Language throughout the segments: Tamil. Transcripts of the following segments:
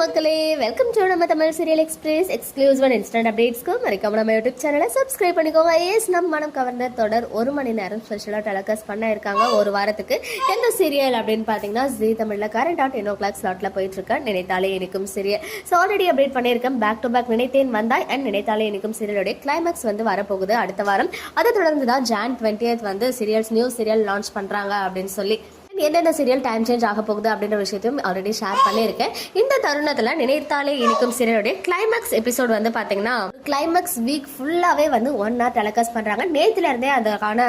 மக்களே வெல்கம் டு நம்ம Tamil serial express exclusive and instant அப்டேட்ஸ்க்கு மறக்காம நம்ம யூடியூப் சேனலை சப்ஸ்கிரைப் பண்ணிக்கோங்க. நம் மனம் கவர்ந்த தொடர் 1 மணி நேரம் ஸ்பெஷலாக டெலிகாஸ்ட் பண்ண இருக்காங்க ஒரு வாரத்துக்கு. எந்த சீரியல் அப்படின்னு பார்த்தீங்கன்னா ஜீ தமிழில் கரண்ட் 10 o'clock ஸ்லாட்டில் போயிட்டு இருக்க நினைத்தாலே இனிக்கும் சீரியல். ஸோ ஆல்ரெடி அப்டேட் பண்ணியிருக்கேன். பேக் டு பேக் நினைத்தேன் வந்தாய் அண்ட் நினைத்தாலே இனிக்கும் சீரியலுடைய கிளைமேக்ஸ் வரப்போகுது அடுத்த வாரம். அதை தொடர்ந்து தான் Jan 20th new serial launch பண்ணுறாங்க அப்படின்னு சொல்லி என்னென்ன சீரியல் டைம் சேஞ்ச் ஆக போகுது அப்படின்ற விஷயத்தையும் ஆல்ரெடி ஷேர் பண்ணியிருக்கேன். இந்த தருணத்தில் நினைத்தாலே இனிக்கும் சீரியலுடைய கிளைமேக்ஸ் எபிசோட் பார்த்தீங்கன்னா கிளைமேக்ஸ் வீக் ஃபுல்லாகவே 1 hour டெலிகாஸ்ட் பண்ணுறாங்க. நேற்றுல இருந்தே அதுக்கான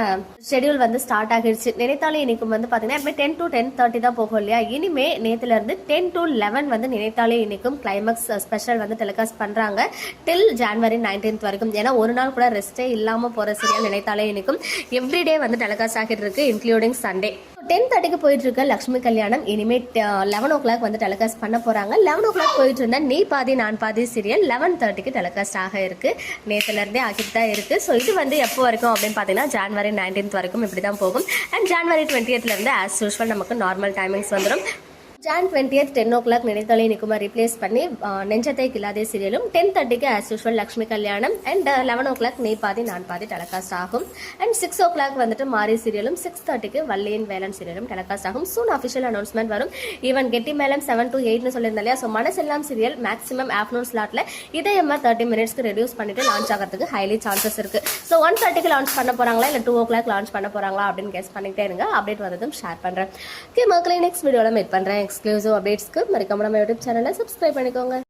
ஷெடியூல் ஸ்டார்ட் ஆகிடுச்சு. நினைத்தாலே இனிக்கும் பார்த்தீங்கன்னா 10 to 10:30 தான் போகும் இல்லையா. இனிமே நேற்றுல இருந்து 10 to 11 நினைத்தாலே இனிக்கும் கிளைமேக்ஸ் ஸ்பெஷல் டெலிகாஸ்ட் பண்ணுறாங்க டில் January 19th வரைக்கும். ஏன்னா ஒரு நாள் கூட ரெஸ்டே இல்லாமல் போகிற சீரியல் நினைத்தாலே இனிக்கும். எவ்ரிடே டெலிகாஸ்ட் ஆகிட்டு இருக்கு இன்க்ளூடிங் சண்டே. 10:30 போயிட்டு இருக்க லக்ஷ்மி கல்யாணம் இனிமே 11 o'clock டெலிகாஸ்ட் பண்ண போறாங்க. 11 o'clock போயிட்டு இருந்தா நீ பாதி நான் பாதி சீரியல் 11:30 டெலிகாஸ்ட் ஆக இருக்கு. நேத்துல இருந்தே ஆகிட்டு தான் இருக்கு. ஸோ இது எப்போ வரைக்கும் அப்படின்னு பார்த்தீங்கன்னா January 19th வரைக்கும் இப்படி தான் போகும். அண்ட் January 20th இருந்து ஆஸ் யூஸ்வல் நமக்கு நார்மல் டைமிங்ஸ் வந்துடும். Jan 20th 10 o'clock நினைத்தாலே இனிக்குமா ரீப்ளேஸ் பண்ணி நெஞ்சத்தை கில்லாதே சீரியலும் 10:30 ஆஸ் யூஸ்வல் லக்ஷ்மி கல்யாணம் அண்ட் 11 o'clock நீ பாதி நான் பாதி டெலிகாஸ்ட் ஆகும். அண்ட் 6 o'clock மாரி சீரியலும் 6:30 வள்ளியின் வேலன் சீரியலும் டெலிகாஸ்ட் ஆகும். சூன் அஃபிஷியல் அனௌன்ஸ்மெண்ட் வரும். ஈவன் கெட்டி மேலம் 7 to 8 சொல்லியிருந்தேன் இல்லையா. ஸோ மனசெல்லாம் சீரியல் மேக்ஸிமம் ஆஃப்டர்நூன் ஸ்லாட்ல இதயமா 30 minutesக்கு ரெடியூஸ் பண்ணிட்டு லான்ச் ஆகிறதுக்கு ஹைலி சான்சஸ் இருக்கு. ஸோ 1:30 லான்ச் பண்ண போறாங்களா இல்லை 2 o'clock லான்ச் பண்ண போறாங்களா அப்படின்னு கெஸ் பண்ணிட்டே இருங்க. அப்டேட் வந்ததும் ஷேர் பண்றேன். ஓகே மக்களே, நெக்ஸ்ட் வீடியோல மீட் பண்றேன். எக்ஸ்க்ளூசிவ் அப்டேட்ஸ்க்கு மறக்காம நம்ம யூடியூப் சேனலை சப்ஸ்கிரைப் பண்ணிக்கோங்க.